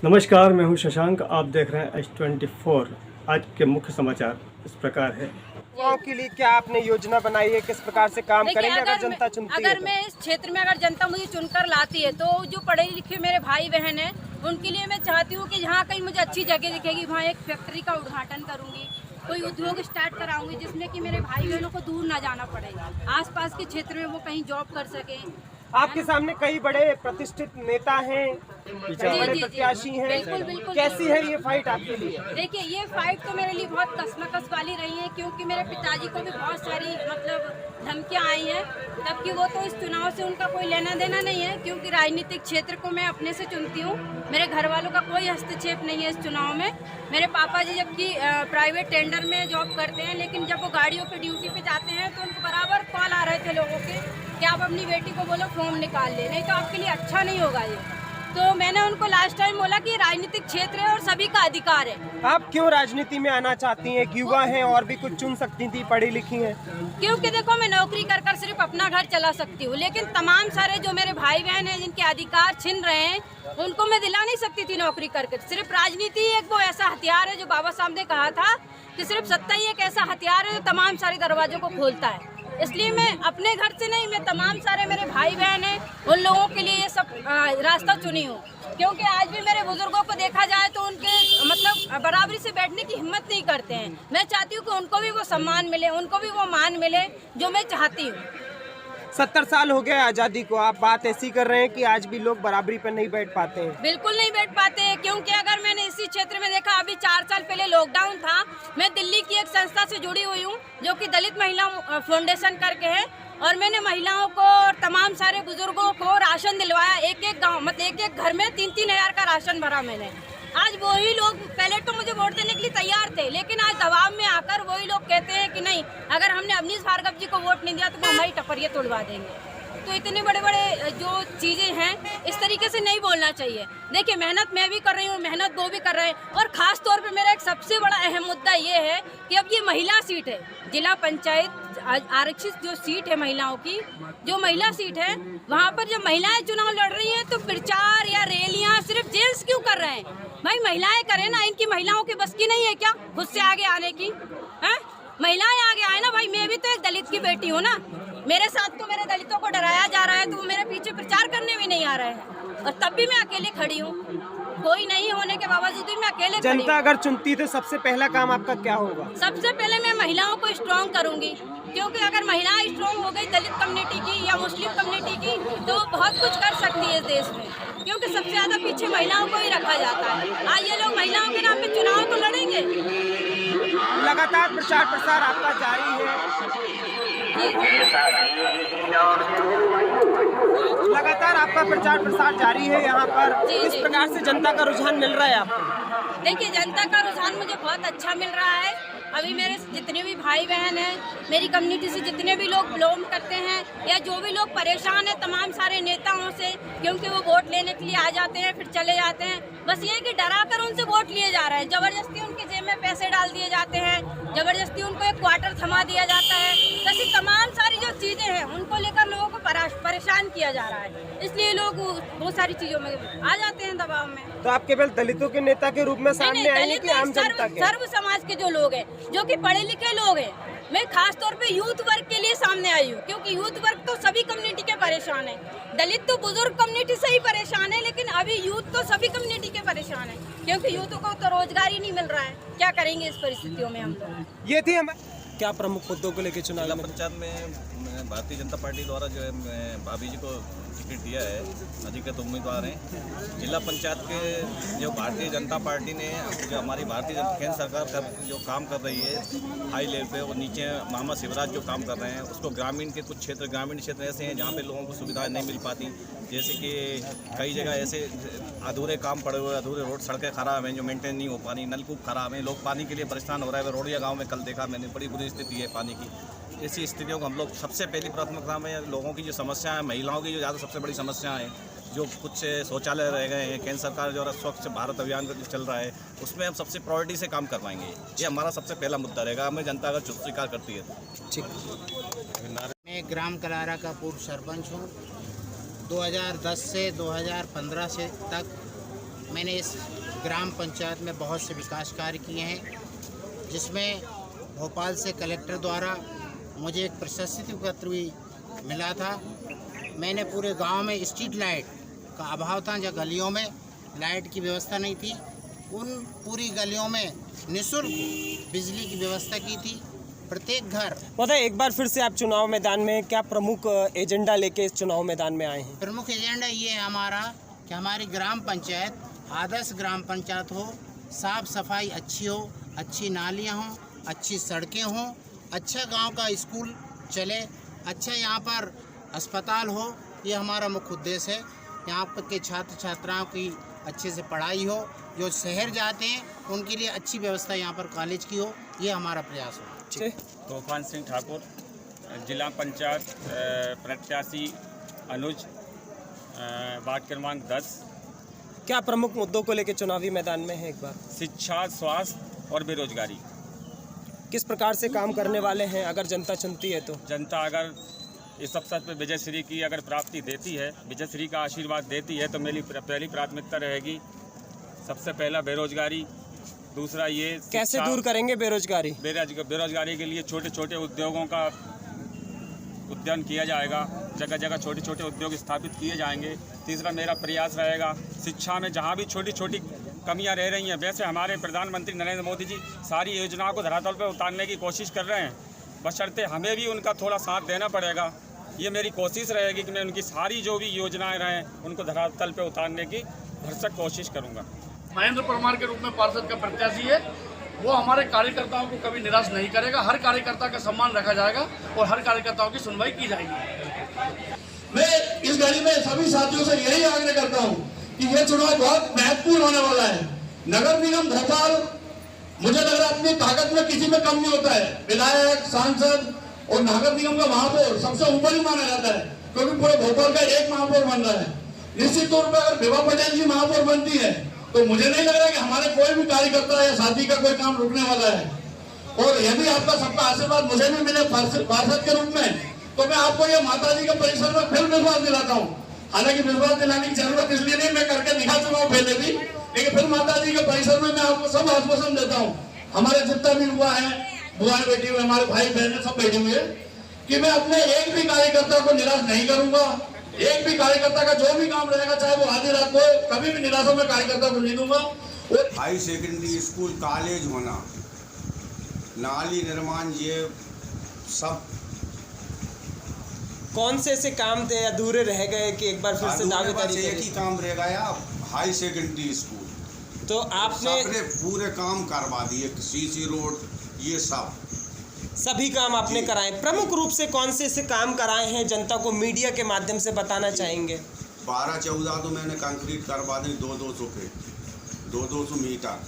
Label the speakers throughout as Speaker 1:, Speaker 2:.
Speaker 1: नमस्कार, मैं हूं शशांक। आप देख रहे हैं H24। आज के मुख्य समाचार इस प्रकार है।
Speaker 2: युवाओं के लिए क्या आपने योजना बनाई है, किस प्रकार से काम करेंगे अगर जनता चुनती है?
Speaker 3: अगर मैं इस क्षेत्र में अगर जनता मुझे चुनकर लाती है तो जो पढ़े लिखे मेरे भाई बहन हैं उनके लिए मैं चाहती हूँ कि जहाँ कहीं मुझे अच्छी जगह दिखेगी वहाँ एक फैक्ट्री का उद्घाटन करूँगी, कोई उद्योग स्टार्ट कराऊंगी जिसमें कि मेरे भाई बहनों को दूर ना जाना पड़ेगा, आसपास के क्षेत्र में वो कहीं जॉब कर सकें।
Speaker 2: आपके सामने कई बड़े प्रतिष्ठित नेता हैं, बड़े प्रत्याशी हैं।
Speaker 3: बिल्कुल बिल्कुल।
Speaker 2: कैसी है ये फाइट आपके लिए?
Speaker 3: देखिए, ये फाइट तो मेरे लिए बहुत कशमकश वाली रही है क्योंकि मेरे पिताजी को भी बहुत सारी धमकियां आई हैं, जबकि वो तो इस चुनाव से उनका कोई लेना देना नहीं है क्योंकि राजनीतिक क्षेत्र को मैं अपने से चुनती हूँ। मेरे घर वालों का कोई हस्तक्षेप नहीं है इस चुनाव में। मेरे पापा जी जबकि प्राइवेट टेंडर में जॉब करते हैं, लेकिन जब वो गाड़ियों पे ड्यूटी पे जाते हैं तो उनको बराबर कॉल आ रहे थे लोगों के कि आप अपनी बेटी को बोलो फॉर्म निकाल ले, नहीं तो आपके लिए अच्छा नहीं होगा ये। तो मैंने उनको लास्ट टाइम बोला कि राजनीतिक क्षेत्र है और सभी का अधिकार है।
Speaker 2: आप क्यों राजनीति में आना चाहती हैं? युवा हैं और भी कुछ चुन सकती थी, पढ़ी लिखी हैं।
Speaker 3: क्योंकि देखो, मैं नौकरी कर कर सिर्फ अपना घर चला सकती हूँ, लेकिन तमाम सारे जो मेरे भाई बहन हैं जिनके अधिकार छिन रहे हैं उनको मैं दिला नहीं सकती थी नौकरी करके। सिर्फ राजनीति एक वो ऐसा हथियार है जो बाबा साहब ने कहा था कि सिर्फ सत्ता ही एक ऐसा हथियार है जो तमाम सारे दरवाजों को खोलता है। इसलिए मैं अपने घर से नहीं, मैं तमाम सारे मेरे भाई बहन हैं उन लोगों के लिए ये सब रास्ता चुनी हूँ, क्योंकि आज भी मेरे बुजुर्गों को देखा जाए तो उनके बराबरी से बैठने की हिम्मत नहीं करते हैं। मैं चाहती हूँ कि उनको भी वो सम्मान मिले, उनको भी वो मान मिले जो मैं चाहती हूँ।
Speaker 2: 70 साल हो गए आज़ादी को, आप बात ऐसी कर रहे हैं कि आज भी लोग बराबरी पर नहीं बैठ पाते हैं।
Speaker 3: बिल्कुल नहीं बैठ पाते हैं, क्योंकि अगर मैंने इसी क्षेत्र में देखा, अभी 4 साल पहले लॉकडाउन था, मैं दिल्ली की एक संस्था से जुड़ी हुई हूँ जो कि दलित महिला फाउंडेशन करके है, और मैंने महिलाओं को और तमाम सारे बुजुर्गों को राशन दिलवाया। एक एक गाँव मतलब एक घर में 3-3 हज़ार का राशन भरा मैंने। आज वही लोग पहले तो मुझे वोट देने के लिए तैयार थे, लेकिन आज दबाव में आकर वही लोग कहते हैं कि नहीं, अगर हमने अवनीश भार्गव जी को वोट नहीं दिया तो वो हमारी टपरियाँ तोड़वा देंगे। तो इतने बड़े बड़े जो चीज़ें हैं इस तरीके से नहीं बोलना चाहिए। देखिए, मेहनत मैं भी कर रही हूँ, मेहनत वो भी कर रहे हैं, और ख़ास तौर पे मेरा एक सबसे बड़ा अहम मुद्दा ये है कि अब ये महिला सीट है, जिला पंचायत आरक्षित जो सीट है महिलाओं की, जो महिला सीट है, वहाँ पर जब महिलाएं चुनाव लड़ रही हैं तो प्रचार या रैलियाँ सिर्फ जेंट्स क्यों कर रहे हैं? भाई महिलाएं करें ना, इनकी महिलाओं की बस की नहीं है क्या खुद से आगे आने की? हैं, महिलाएं आगे आए ना भाई। मैं भी तो एक दलित की बेटी हूँ ना, मेरे साथ तो मेरे दलितों को डराया जा रहा है तो वो मेरे पीछे प्रचार करने भी नहीं आ रहे हैं, और तब भी मैं अकेले खड़ी हूँ। कोई नहीं होने के बावजूद भी मैं अकेले खड़ी हूँ।
Speaker 2: जनता अगर चुनती तो सबसे पहला काम आपका क्या होगा?
Speaker 3: सबसे पहले मैं महिलाओं को स्ट्रॉन्ग करूंगी, क्योंकि अगर महिलाएं स्ट्रॉन्ग हो गई दलित कम्युनिटी की या मुस्लिम कम्युनिटी की, तो बहुत कुछ कर सकती है इस देश में, क्योंकि सबसे ज्यादा पीछे महिलाओं को ही रखा जाता है। आज ये लोग महिलाओं के नाम पे चुनाव तो लड़ेंगे।
Speaker 2: लगातार प्रचार प्रसार आपका जारी है, लगातार आपका प्रचार प्रसार जारी है यहाँ पर। किस प्रकार से जनता का रुझान मिल रहा है आपको?
Speaker 3: देखिए, जनता का रुझान मुझे बहुत अच्छा मिल रहा है। अभी मेरे जितने भी भाई बहन हैं, मेरी कम्युनिटी से जितने भी लोग बिलोंग करते हैं या जो भी लोग परेशान हैं तमाम सारे नेताओं से, क्योंकि वो वोट लेने के लिए आ जाते हैं फिर चले जाते हैं, बस ये कि डरा कर उनसे वोट लिए जा रहे हैं, ज़बरदस्ती उनकी जेब में पैसे डाल दिए जाते हैं, ज़बरदस्ती उनको एक क्वार्टर थमा दिया जाता है। ऐसी तमाम सारी जो चीज़ें हैं उनको लेकर लोगों को परेशान किया जा रहा है, इसलिए लोग बहुत सारी चीज़ों में आ जाते हैं दबाव में।
Speaker 2: तो आप केवल दलितों के नेता के रूप में सामने आएंगे कि आम जनता के?
Speaker 3: सर्व समाज के जो लोग हैं, जो कि पढ़े लिखे लोग हैं, मैं खास तौर पे यूथ वर्ग के लिए सामने आई हूँ, क्योंकि यूथ वर्ग तो सभी कम्युनिटी के परेशान है। दलित तो बुजुर्ग कम्युनिटी से ही परेशान है, लेकिन अभी यूथ तो सभी कम्युनिटी के परेशान है, क्योंकि यूथ को तो रोजगार ही नहीं मिल रहा है। क्या करेंगे इस परिस्थितियों में हम लोग?
Speaker 2: ये थी हम क्या प्रमुख मुद्दों को लेकर चुनाव
Speaker 4: जिला पंचायत में भारतीय जनता पार्टी द्वारा जो है भाभी जी को टिकट दिया है, अधिकृत उम्मीदवार हैं। जिला पंचायत के जो भारतीय जनता पार्टी ने जो हमारी भारतीय केंद्र सरकार जो काम कर रही है हाई लेवल पे, और नीचे मोहम्मद शिवराज जो काम कर रहे हैं उसको ग्रामीण के कुछ क्षेत्र, ग्रामीण क्षेत्र ऐसे हैं जहाँ पे लोगों को सुविधाएं नहीं मिल पाती, जैसे कि कई जगह ऐसे अधूरे काम पड़े हुए, अधूरे रोड, सड़कें खराब हैं जो मेंटेन नहीं हो पानी, नलकूप खराब हैं, लोग पानी के लिए परेशान हो रहे हैं। रोडिया गाँव में कल देखा मैंने, बड़ी बुरी स्थिति है पानी की। ऐसी स्थितियों को हम लोग सबसे पहली प्राथमिकता में लोगों की जो समस्या है, महिलाओं की जो ज़्यादा सबसे बड़ी समस्या है, जो कुछ शौचालय रह गए हैं, केंद्र सरकार जो स्वच्छ भारत अभियान का जो चल रहा है उसमें हम सबसे प्रायोरिटी से काम करवाएंगे। ये हमारा सबसे पहला मुद्दा रहेगा, हमें जनता अगर स्वीकार करती है।
Speaker 2: ठीक।
Speaker 5: मैं ग्राम कलारा का पूर्व सरपंच हूँ। 2010 से 2015 से तक मैंने इस ग्राम पंचायत में बहुत से विकास कार्य किए हैं, जिसमें भोपाल से कलेक्टर द्वारा मुझे एक प्रशस्ति पत्र भी मिला था। मैंने पूरे गांव में स्ट्रीट लाइट का अभाव था, जहाँ गलियों में लाइट की व्यवस्था नहीं थी, उन पूरी गलियों में निःशुल्क बिजली की व्यवस्था की थी। प्रत्येक घर
Speaker 2: महोदय, एक बार फिर से आप चुनाव मैदान में क्या प्रमुख एजेंडा लेके इस चुनाव मैदान में आए हैं?
Speaker 5: प्रमुख एजेंडा ये है हमारा कि हमारी ग्राम पंचायत आदर्श ग्राम पंचायत हो, साफ सफाई अच्छी हो, अच्छी नालियाँ हों, अच्छी सड़कें हों, अच्छा गांव का स्कूल चले, अच्छा यहाँ पर अस्पताल हो। ये हमारा मुख्य उद्देश्य है। यहाँ पर के छात्र छात्राओं की अच्छे से पढ़ाई हो, जो शहर जाते हैं उनके लिए अच्छी व्यवस्था यहाँ पर कॉलेज की हो, ये हमारा प्रयास हो।
Speaker 6: तूफान सिंह ठाकुर, जिला पंचायत प्रत्याशी अनुज, वार्ड क्रमांक 10।
Speaker 2: क्या प्रमुख मुद्दों को लेकर चुनावी मैदान में है? एक बार
Speaker 6: शिक्षा, स्वास्थ्य और बेरोजगारी।
Speaker 2: किस प्रकार से काम करने वाले हैं अगर जनता चुनती है तो?
Speaker 6: जनता अगर इस अवसर पर विजय श्री की अगर प्राप्ति देती है, विजय श्री का आशीर्वाद देती है, तो मेरी पहली प्राथमिकता रहेगी सबसे पहला बेरोजगारी, दूसरा ये
Speaker 2: कैसे दूर करेंगे बेरोजगारी?
Speaker 6: बेरोजगारी के लिए छोटे छोटे उद्योगों का उद्यान किया जाएगा, जगह जगह छोटे छोटे उद्योग स्थापित किए जाएंगे। तीसरा मेरा प्रयास रहेगा शिक्षा में जहाँ भी छोटी छोटी कमियां रह रही हैं, वैसे हमारे प्रधानमंत्री नरेंद्र मोदी जी सारी योजनाओं को धरातल पर उतारने की कोशिश कर रहे हैं, बशर्ते हमें भी उनका थोड़ा साथ देना पड़ेगा। ये मेरी कोशिश रहेगी कि मैं उनकी सारी जो भी योजनाएं रहें उनको धरातल पर उतारने की भरसक कोशिश करूँगा।
Speaker 7: महेंद्र परमार के रूप में पार्षद का प्रत्याशी है, वो हमारे कार्यकर्ताओं को कभी निराश नहीं करेगा। हर कार्यकर्ता का सम्मान रखा जाएगा और हर कार्यकर्ताओं की सुनवाई की जाएगी।
Speaker 8: मैं इस घड़ी में सभी साथियों से यही आग्रह करता हूं कि ये चुनाव बहुत महत्वपूर्ण होने वाला है। नगर निगम भोपाल, मुझे लग रहा है अपनी ताकत में किसी में कम नहीं होता है। विधायक, सांसद और नगर निगम का महापौर सबसे ऊपर ही माना जाता है, क्योंकि पूरे भोपाल का एक महापौर बन रहा है। निश्चित तौर पर अगर विभा पटेल जी महापौर बनती है तो मुझे नहीं लग रहा कि हमारे कोई भी कार्यकर्ता या साथी का कोई काम रुकने वाला है। और यदि आपका सबका आशीर्वाद मुझे भी मिले पार्षद के रूप में, तो मैं आपको ये माता जी के परिसर में फिर विश्वास दिलाता हूँ। हालांकि विश्वास दिलाने की जरूरत इसलिए नहीं, मैं करके दिखा चुका हूँ पहले भी, लेकिन फिर माता जी के परिसर में मैं आपको सब आश्वासन देता हूँ। हमारे जितना भी हुआ है, बुआएं बैठी हुई, हमारे भाई बहन सब बैठे हुए, कि मैं अपने एक भी कार्यकर्ता को निराश नहीं करूंगा। एक भी कार्यकर्ता का जो भी काम रहेगा, चाहे वो आधी रात को, कभी भी निराशा में कार्यकर्ता को नहीं दूंगा।
Speaker 9: हाई सेकेंडरी स्कूल, कॉलेज होना, नाली निर्माण, ये सब
Speaker 2: कौन से ऐसे काम थे अधूरे रह गए कि एक बार फिर से दावेदारी
Speaker 9: एक ही काम रह गया, हाई सेकेंडरी स्कूल।
Speaker 2: तो आपने
Speaker 9: पूरे काम करवा दिए, सीसी रोड, ये सब
Speaker 2: सभी काम आपने कराए। प्रमुख रूप से कौन से ऐसे काम कराए हैं जनता को मीडिया के माध्यम से बताना चाहेंगे?
Speaker 9: 12-14 तो मैंने कंक्रीट करवा दी, 200 फीट, 200 मीटर,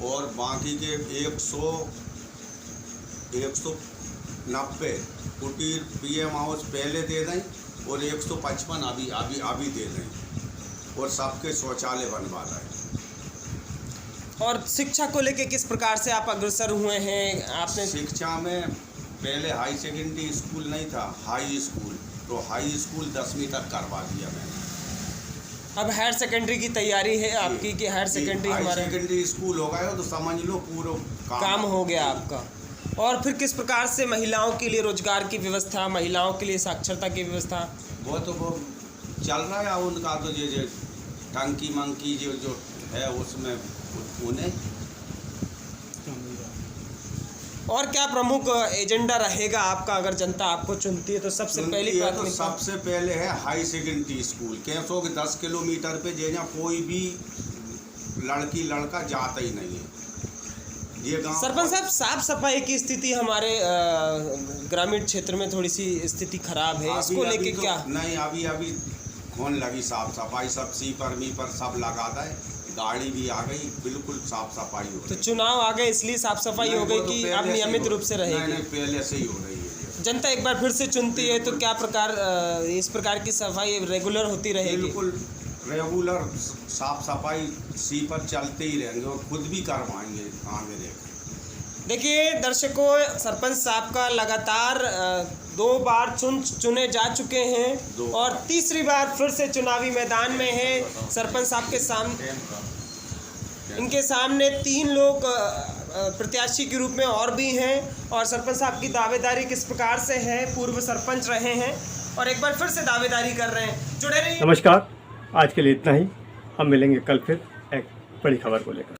Speaker 9: और बाकी के 190 कुटीर पीएम हाउस पहले दे दें और 155 अभी दे दें, और सबके शौचालय बनवा दें।
Speaker 2: और शिक्षा को लेके किस प्रकार से आप अग्रसर हुए हैं? आपने
Speaker 9: शिक्षा में पहले हाई सेकेंडरी स्कूल नहीं था, हाई स्कूल, तो हाई स्कूल 10वीं तक करवा दिया मैंने।
Speaker 2: अब हायर सेकेंडरी की तैयारी है आपकी कि हायर सेकेंडरी हमारा
Speaker 9: सेकेंडरी स्कूल हो गया तो समझ लो पूरा
Speaker 2: काम हो गया आपका। और फिर किस प्रकार से महिलाओं के लिए रोजगार की व्यवस्था, महिलाओं के लिए साक्षरता की व्यवस्था?
Speaker 9: वो चल रहा है उनका, तो ये टंकी मंकी जो है उसमें उन्हें।
Speaker 2: और क्या प्रमुख एजेंडा रहेगा आपका अगर जनता आपको चुनती है तो? सबसे पहली
Speaker 9: तो सबसे पहले है हाई सेकेंडरी स्कूल, कैसो के 10 किलोमीटर पे जे कोई भी लड़की लड़का जाता ही नहीं है। ये गाँव
Speaker 2: सरपंच साहब, साफ सफाई की स्थिति हमारे ग्रामीण क्षेत्र में थोड़ी सी स्थिति खराब है, इसको लेके
Speaker 9: तो
Speaker 2: क्या?
Speaker 9: नहीं, अभी होने लगी साफ सफाई, सब सीपर मीपर सब लगा दे, गाड़ी भी आ गई, बिल्कुल साफ सफाई हो रही।
Speaker 2: तो चुनाव आ गए इसलिए साफ सफाई हो गई कि आप नियमित रूप से रहेगी?
Speaker 9: नहीं, पहले से ही हो रही है।
Speaker 2: जनता एक बार फिर से चुनती है तो क्या इस प्रकार की सफाई रेगुलर होती रहेगी?
Speaker 9: बिल्कुल रेगुलर साफ सफाई सीपर चलते ही रहेंगे और खुद भी करवाएंगे आगे।
Speaker 2: देखिए दर्शकों, सरपंच साहब का लगातार 2 बार चुने जा चुके हैं और तीसरी बार फिर से चुनावी मैदान में है। सरपंच साहब के सामने, इनके सामने 3 लोग प्रत्याशी के रूप में और भी हैं और सरपंच साहब की दावेदारी किस प्रकार से है, पूर्व सरपंच रहे हैं और एक बार फिर से दावेदारी कर रहे हैं। जुड़े रहिए।
Speaker 1: नमस्कार, आज के लिए इतना ही। हम मिलेंगे कल फिर एक बड़ी खबर को लेकर।